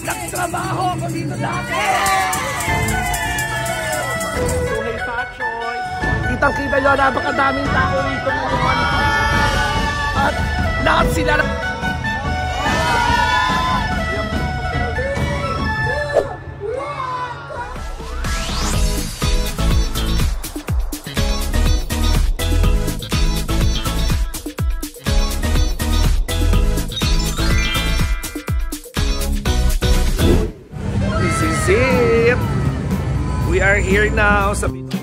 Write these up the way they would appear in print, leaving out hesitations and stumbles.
Nagtrabaho ako dito dati! Buhay Pachoy! Kitang-kita nyo, napakadaming tao rito ngayon. At lahat sila na... We are here now sa Binondo.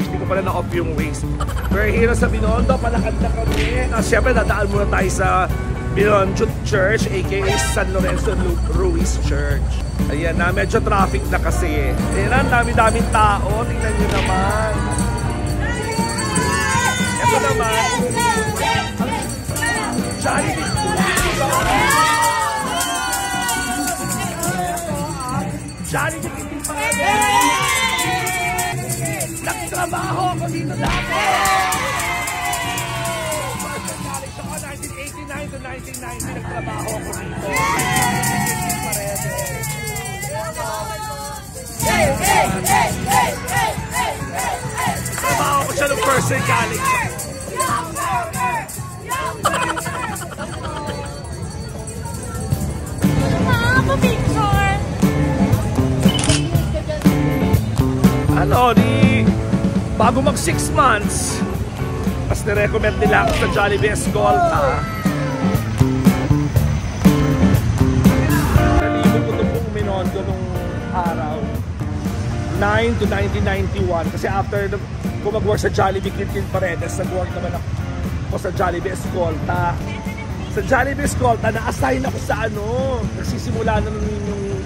Hindi ko pala na-off yung waist. We're here sa Binondo. Palakad na kami. Siyempre, dadaan muna tayo sa Binondo Church, aka San Lorenzo Ruiz Church. Ayan na, medyo traffic na kasi. Ayan, dami-daming tao. Tingnan nyo naman. Ito naman. Jollibee. Jollibee. Nagtrabaho ako dito dati! Galing ako 1989 to 1990, nagtrabaho ako dito. Nagtrabaho ko siya nung first year galing. Ano, bago mag 6 months, mas nirecommend nila ako sa Jollibee Escolta. Nalibot ko itong Binondo nung araw 9 to 1991 kasi after ko mag-work sa Jollibee Quintin Paredes, nag-work naman ako sa Jollibee Escolta. Sa Jollibee Escolta, na-assign ako sa nagsisimula na yung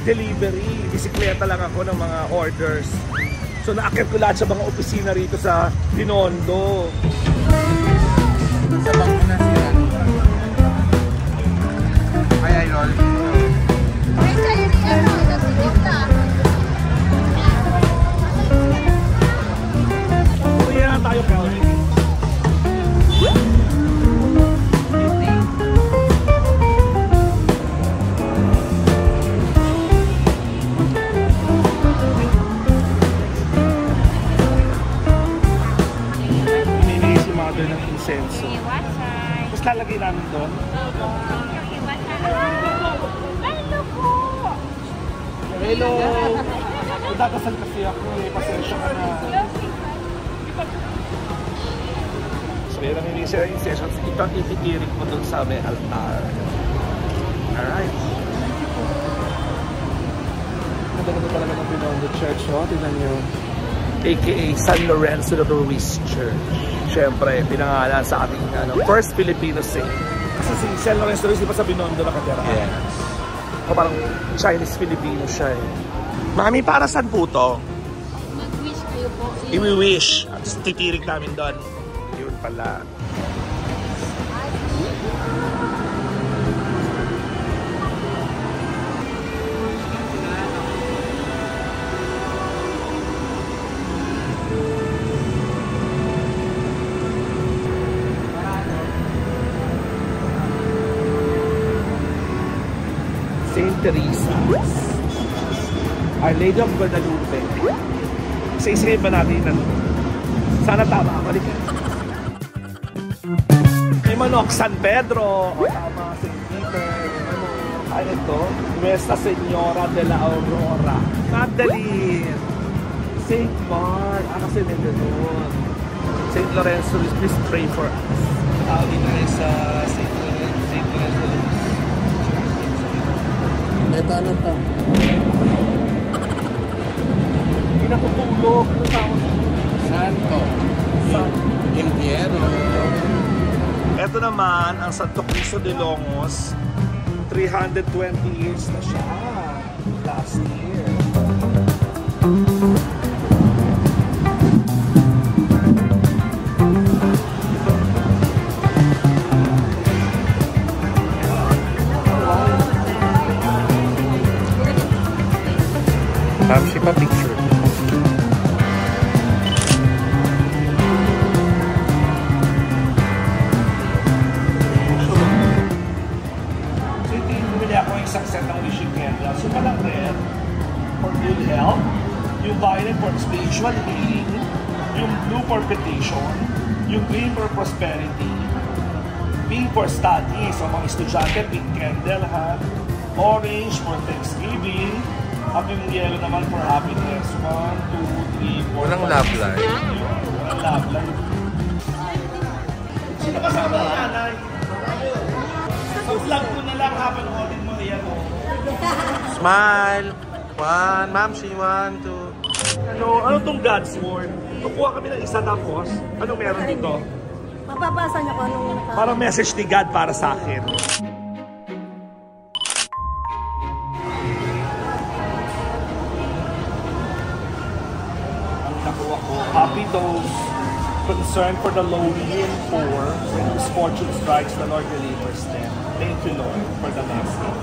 delivery. Bisikleta lang ako ng mga orders. So naakit ko lahat sa mga opisina rito sa Binondo. Sa bangko na sila. Ay, Lol. Ay, sa'yo niya mo. Nasigit na. Uy, na tayo, Kelly. Ng insenso. Tapos lalagay namin doon. Hello po! Hello! Magdadasal kasi ako eh. Pasensya ka na. So yun ang inisip ng insenso. Ito ang ititirik mo doon sa may altar. Alright. Ganda talaga ng Binondo Church. Tignan nyo. AKA San Lorenzo Ruiz Church. Siyempre, pinangalan sa ating first Filipino saint. Kasi si San Lorenzo Ruiz, di ba sa Binondo nakatira? Yes. O parang Chinese-Filipino siya eh. Mami, para saan po to? Mag-wish kayo po. I-wish. At titirik namin doon. Yun pala. Saint Teresa, Our Lady of Guadalupe. Isa-isayin ba natin na sana tama ako. May manok, San Pedro, o tama, St. Peter, ano ito? Nuestra Señora de la Aurora, Magdalene, St. Mark, kasi nito doon. St. Lorenzo, please pray for us. Tawag tayo sa St. Lorenzo. Ito ano to? Hindi natutulog. Ano tawag? Santo. El Diero. Ito naman, ang Santo Cristo de Longos. 320 years na siya. Last year. She pa picture. So, bumili ako isang set ng wishing candles. Yung palang red for good health, yung violet for spiritual healing, yung blue for petition, yung green for prosperity, pink for study, so mga estudyante, pink candle ha, orange for Thanksgiving, at yung yellow naman for happiness. 1, 2, 3, 4, Walang love life. Walang love life. Sino kasama ni nanay? So vlog ko na lang habang holding mo yan o. Smile. 1, ma'am, she 1, 2. Ano tong God's Word? Kukuha kami ng isa tapos, anong meron dito? Mapapasa niyo kung anong Parang message ni God para sa akin. Ang nakuha ko, happy those concerned for the lowly and poor, when whose fortune strikes, the Lord delivers them. Thank you, Lord, for the blessing.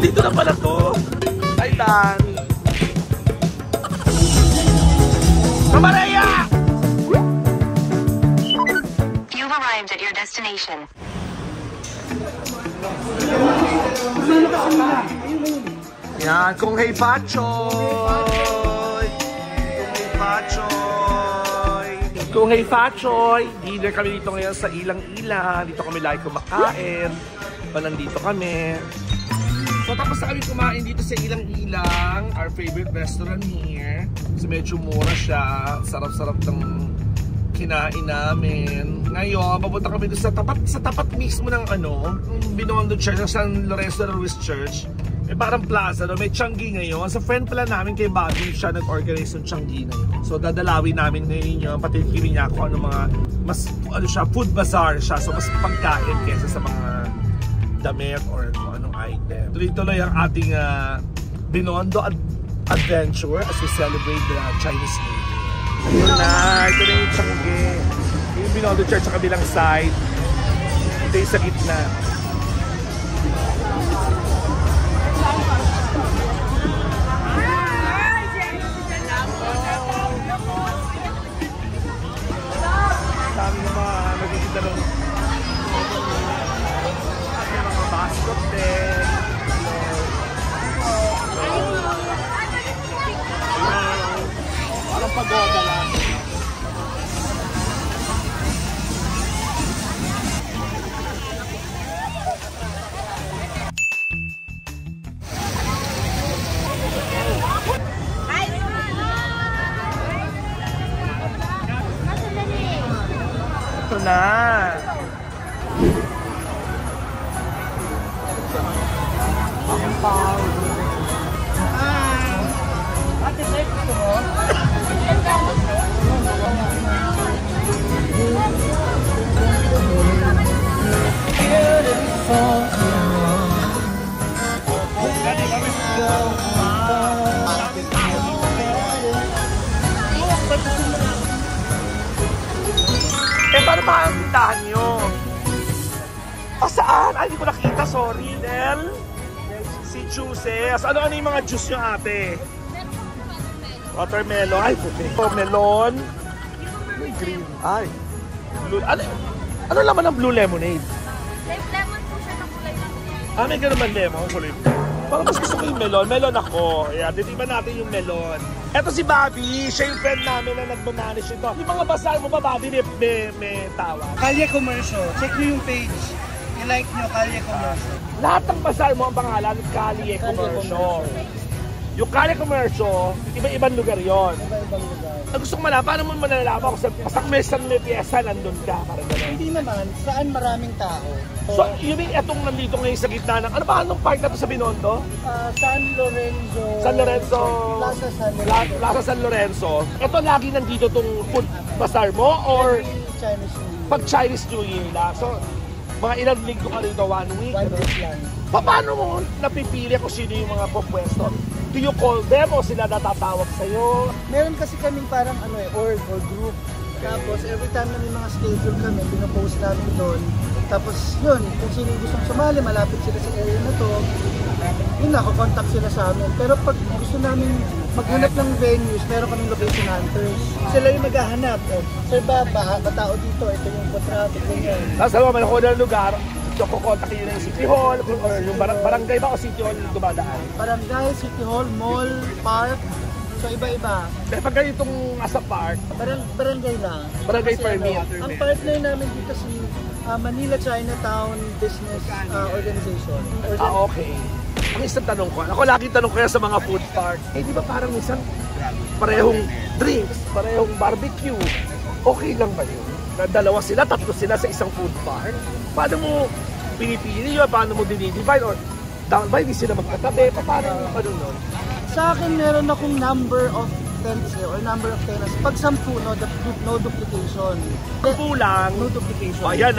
Dito na pala to. Ay, Dani. Kamaraya! You've arrived at your destination. Yan, kung hey Pachoy! Kung hey Pachoy! Kung hey Pachoy! Dinner kami dito ngayon sa Ilang-Ilang. Dito kami lagi kumakain. Nandito kami. So tapos na kami kumain dito sa Ilang-Ilang, our favorite restaurant here. So medyo mura siya. Sarap-sarap ng kinain namin. Ngayon, papunta kami doon sa tapat mismo ng Binondo Church, ng San Lorenzo de Ruiz Church. May parang plaza, no? May Changi ngayon. Sa friend pala namin kay Bobby, siya nag-organize ng Changi na yun. So dadalawin namin ngayon yun. Patikirin niya ako mga, food bazaar siya. So mas pagkain kesa sa mga damit or anong item. Tuloy-tuloy ang ating Binondo adventure as we celebrate the Chinese New Year. Ayun na, ito na yung Changi. Yung Binondo Church sa kabilang side. Ito yung sa gitna. Dami na mga nagkikita lang. May mga basket din. Parang pagoda lang. Ito na. Paano ba ang tindahan nyo? Saan? Ay, hindi ko nakita. Sorry, Nel. Si Juices. Ano yung mga juice nyo, ate? Watermelon. Ay, melon. May green. Ay. Blue. Ano laman ng blue lemonade? lemon po siya ng kulay ng May ganun man lemon. Parang mas gusto ko yung melon. Melon ako. Ayan, titiban natin yung melon. Eto si Bobby. Siya yung friend namin na nagmamanage ito. Yung mga bazaar mo ba, Bobby, may tawag? Kalye Commercial. Check nyo yung page. I-like nyo, Kalye Commercial. Lahat ng bazaar mo ang pangalan, Kalye Commercial. Yung Kalye Commercial, iba-ibang lugar yon. Iba-ibang lugar. Gusto ko malaman, paano mo malalaman kung saan may piyesa nandun ka? Para gano'n. Hindi naman, saan maraming tao. So, yun yung etong nandito ngayon sa gitna ng, ano ba, anong park na to sa Binondo? San Lorenzo. San Lorenzo. Plaza San Lorenzo. Plaza San Lorenzo. Ito lagi nandito tong food bazaar mo or Chinese New Year. pag Chinese New Year lang? So, mga ilang linggo ka rito, 1 week? 1 week lang. Paano mo napipili kung sino yung mga pupwesto? Do you call them o sila natatawag sa'yo? Meron kasi kaming parang org or group. Tapos every time na may mga schedule kami, pinopost namin doon. Tapos yun, kung sino yung gustong sumali, malapit sila sa area na to, yun na, contact sila sa amin. Pero pag gusto namin maghanap ng venues, meron kaming location hunters. Sila yung naghahanap. Sir ba tao dito, ito yung traffic, ganyan. Tapos alam mo, man ako ng lugar, kukontak nyo ng City Hall, or yung barangay ba o City Hall yung dumadaan? Barangay, City Hall, mall, park, so iba-iba. Dahil pag ganitong nasa park, Barangay lang. barangay Kasi, permit. Ang partner namin dito si Manila Chinatown Business Organization. Okay. Ang isang tanong ko, ako laging tanong ko yan sa mga food park, di ba parang minsan parehong drinks, parehong barbecue, okay lang ba yun? Dalawa sila, tatlo sila sa isang food park? Paano mo pinipili yun? Paano mo dinidivide? Or down by, di sila magkatabi? Paano nun? Sa akin, meron akong number of tents or number of tenants. Pag 10, no duplication. Sampu lang. No duplication. Ayan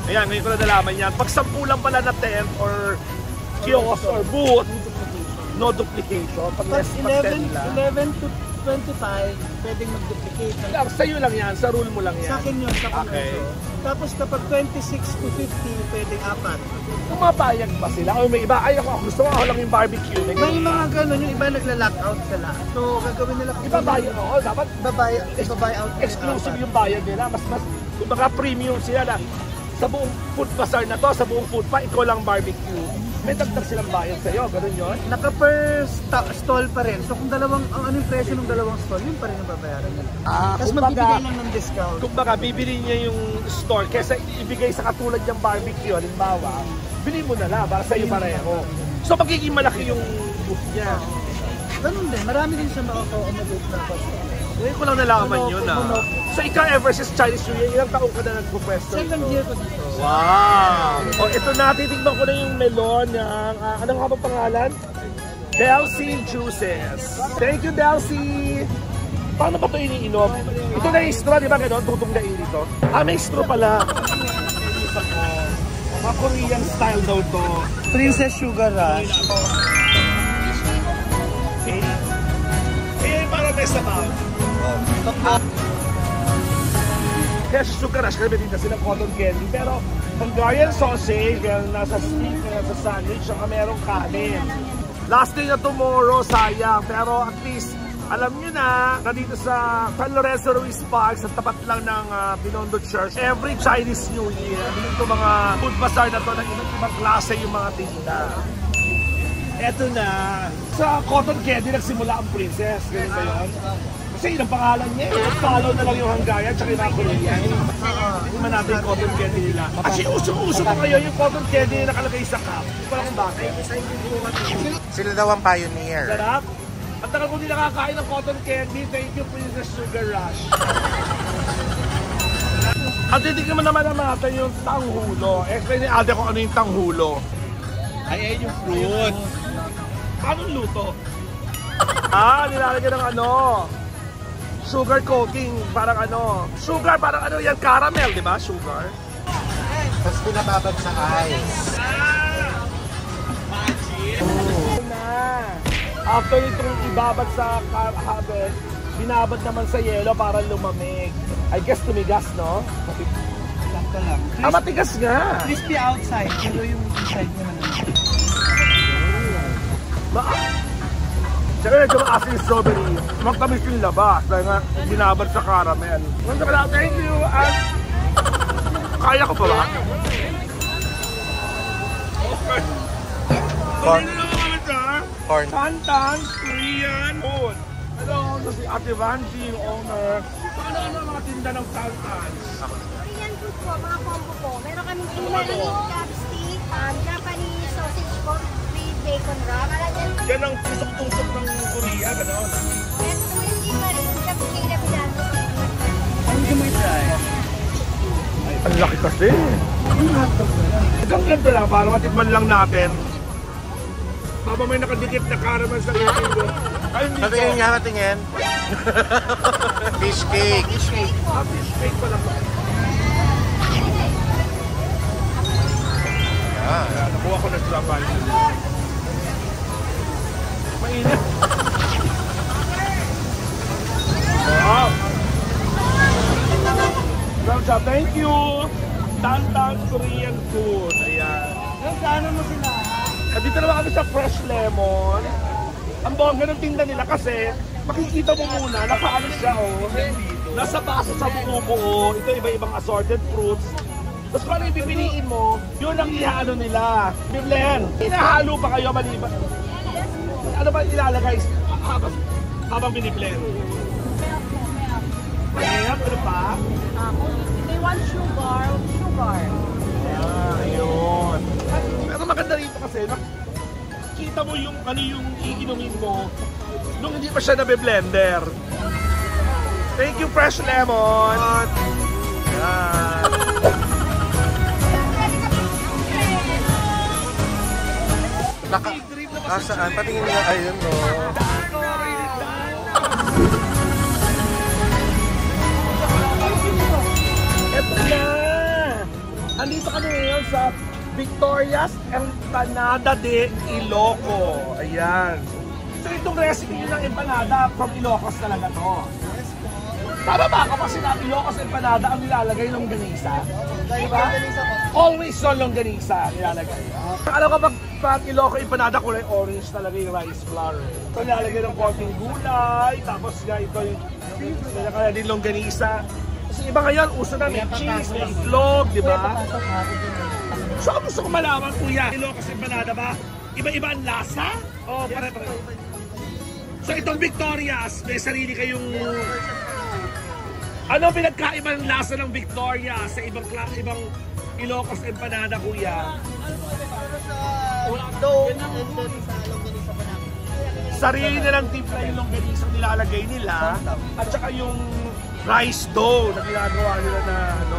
ayan, ngayon ko na nalaman yan. Pag 10 lang pala na tent or kiosk or booth, no duplication. Pag 11 to 25, pwedeng mag-duplicate. Sa'yo lang yan, sa rule mo lang yan. Sa akin yun, sa Okay. commercial. Tapos kapag 26 to 50, pwedeng 4. Pumapayag ba sila? O may iba, ay ako, gusto ko ako lang yung barbecue. May mga ganun, yung iba nagla-lockout sila. So, gagawin nila. Ibabayad, oo, dapat Ibabuy out. exclusive yung bayad nila. Mas kumbaga premium sila na sa buong food bazaar na to, sa buong food pa, ikaw lang barbecue. May dagdag silang bayad sa'yo, ganun yun? Naka-per stall pa rin. So kung ang anong presyo ng dalawang stall, yun pa rin ang babayaran nila. Tapos magbibigay lang ng discount. Kumbaga, bibili niya yung store kesa ibigay sa katulad ng barbecue, halimbawa, bili mo na lang para sa'yo pareho. So magiging malaki yung booth niya. Ganun din, marami din siya makaka-accommodate na customer. Ngayon ko lang nalaman yun So ikaw ever since Chinese New Year, ilang taong ka na nagpo-pwesto? Second year ko dito. Wow! O ito na, titignan ko na yung melon ng, anong nga ba pangalan? Delcy Juices. Thank you, Delcy! Paano ba ito iniinom? Ito na yung straw, di ba gano'n? Tutunggain dito. May straw pala. Mga Korean style daw to. Princess Sugar Rush. Okay. Para best about. Kaya sugar rush, kasi dito sila cotton candy. Pero Hungarian sausage, nasa steak, nasa sandwich, saka merong kanin. Last day na tomorrow, sayang. Pero at least, alam nyo na dito sa San Lorenzo Ruiz Park, sa tapat lang ng Binondo Church, every Chinese New Year, ito mga food bazaar na to, ng ibang klase yung mga tinda. Eto na, sa cotton candy nagsimula ang Princess, ganun ba yun? Kasi yun ang pangalan niya, follow na lang yung Hungarian tsaka yung mga Korean. Hindi man natin yung cotton candy nila. Actually, uso pa kayo yung cotton candy na nakalagay sa cup. Hindi ko lang kung bakit. Sila daw ang pioneer. Sarap. Ang tagal ko hindi nakakain ng cotton candy. Thank you, Princess Sugar Rush. At hindi naman natin yung tanghulo. Explain ni Alde kung ano yung tanghulo. Ay, yung fruit. Anong luto? Nilalagyan ng sugar coating, parang sugar, parang yan, caramel, di ba? Sugar. Tapos pinababad sa ice. After itong ibabad sa habit, binabad naman sa yelo para lumamig. I guess tumigas, no? Sakto lang. Matigas nga. Crispy outside, pero yung inside naman. Siyempre medyo maasin yung strawberry. Magtamis yung labas dahil nga binabad sa caramel. Thank you! At kaya ko pa ba? Corn. Tantan Korean food. Hello, ito si Ate Vanji, yung owner. Paano ang mga tinda ng Tantan? Korean food po, mga combo po. Meron kaming Korean chopstick, Japanese sausage po, with bacon wrap. Yan ang tusok-tusok ng Korea, gano'n. Ito po yung iba rin, chopstick na pinano. Hindi mo i-try. Ang laki kasi. Hanggang ganito lang, para matikman lang natin. Baba may nakadikit na caramel sa ngipin ko. Ay, hindi ko. Patingin nga, patingin. Fish cake. Fish cake pala ba? Nakuha ko ng trabaho. Mainit. Wow. Thank you. Tantan Korean food. Ayan. Ano mo sila? Dito naman kami sa Fresh Lemon. Ang bongga ng tinda nila kasi makikita mo muna, nakaano siya nasa baso sa buo-buo. Ito iba-ibang assorted fruits. Tapos kung ano yung pipiliin mo, yun ang ihaano nila. Biblen, hinahalo pa kayo maliban. Ano ba ilalagay habang biniblend? Milk, ano pa? They want sugar. Ayun. Pero maganda rito kasi, kita mo yung ano yung iinumin mo nung hindi pa siya nabe-blender. Thank you, Fresh Lemon! Yan. Nasaan? Patingin nila, ayun no. Eto na! Andito kami ngayon sa Victoria's Empanada de Ilocos. Ayan. So itong recipe nyo ng empanada from Ilocos talaga to. Tama ba kapag sinabi Ilocos Empanada ang nilalagay ng longganisa? Diba? Always yung longganisa nilalagay. Ano kapag Ilocos Empanada kulay orange talaga yung rice flour. So nilalagay ng konting gulay, tapos nga ito yung nilalagay din longganisa. Kasi iba ngayon, uso na may cheese, may itlog, di ba? So gusto ko malaman, kuya, Ilocos Empanada ba? Iba-iba ang lasa? O pare-pare? So itong Victoria's, may sarili kayong... Ano pinagkaiba ng lasa ng Victoria sa ibang Ilocos Empanada, kuya? Sarili nilang timpla yung longganisa nilalagay nila at saka yung rice dough na ginagawa nila na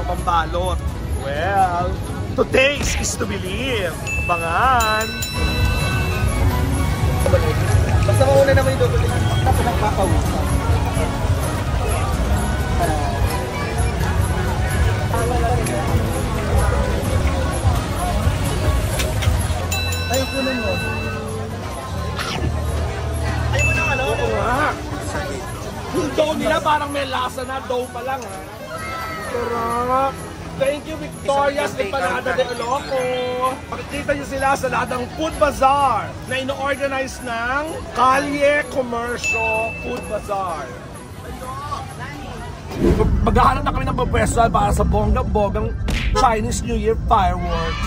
pambalot. Well, to taste is to believe. Abangan! Basta mauna naman yung double tapos nagpapawis. Ayaw kunin mo. Ayaw mo na ano? Oo nga. Yung dough nila parang may lasa na dough pa lang ha. Sarap! Thank you, Victoria's Empanada de Ilocos. Makikita nyo sila sa lahat ng food bazaar na ino-organize ng Calle Comercio Food Bazaar. Maghahanap na kami ng pagpwestuhan para sa bonggang-bonggang Chinese New Year fireworks.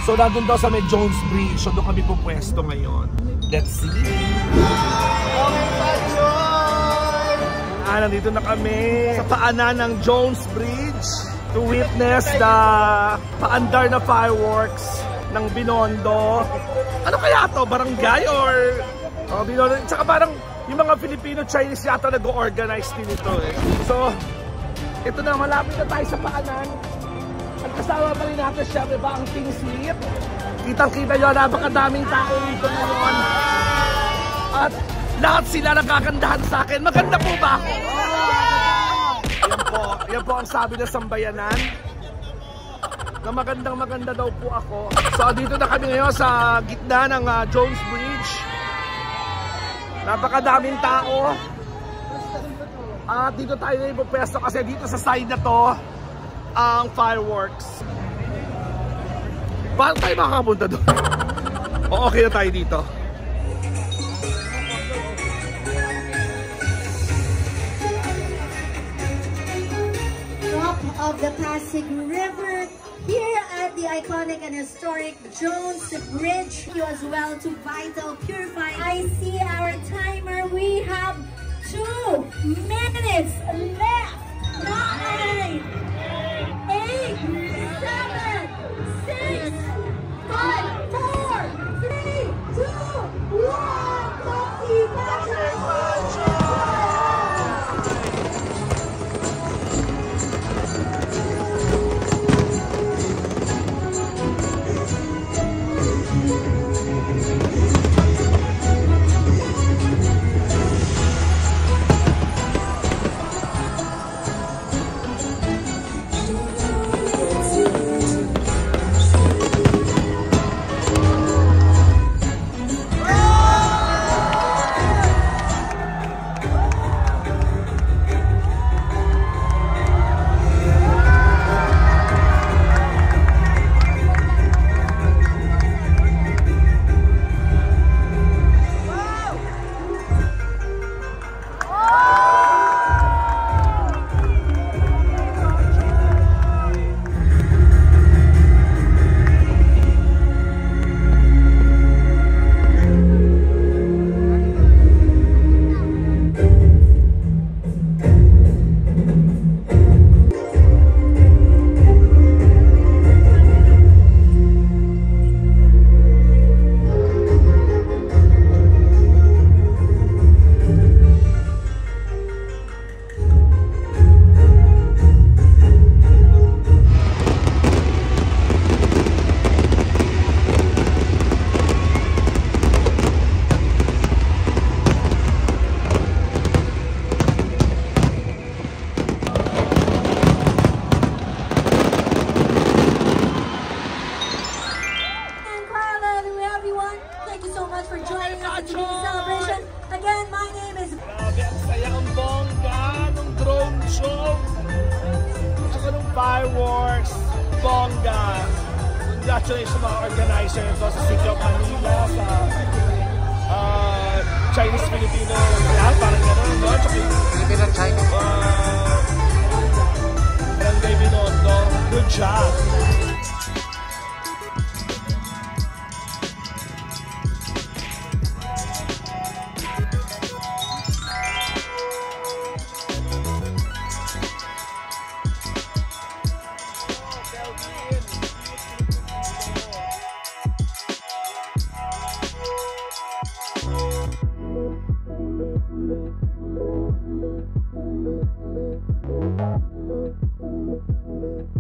So nandun daw sa may Jones Bridge. So doon kami pupwesto ngayon. Let's see. Nandito na kami sa paanan ng Jones Bridge to witness the paandar na fireworks ng Binondo. Ano kaya to? Barangay or Binondo? Tsaka parang yung mga Filipino-Chinese yata nag-organize din ito eh. So, ito na, malapit na tayo sa paanan. At kasama pa rin natin siya, diba, ang Team Sweet. Kitang-kita nyo, napakadaming tao dito ngayon. At lahat sila nagkagandahan sa akin. Maganda po ba ako? Yan po ang sabi ng sambayanan. Na magandang-maganda daw po ako. So dito na kami ngayon sa gitna ng Jones Bridge. Napakadaming tao. At dito tayo na ipupwesto kasi dito sa side na to ang fireworks. Paano tayo makakapunta doon? O okay na tayo dito. Of the Pasig River here at the iconic and historic Jones Bridge. You as well to Vital Purify. I see our timer. We have 2 minutes left. 9, 8, 7, 6, 5, 4, 3, 2, 1. Coffee Patrick! bongga. Congratulations sa mga organizer ito sa City of Manila, sa Chinese-Filipino, parang gano'n, no? Filipino-Chinese. Barangay Binondo. Good job. Thank you.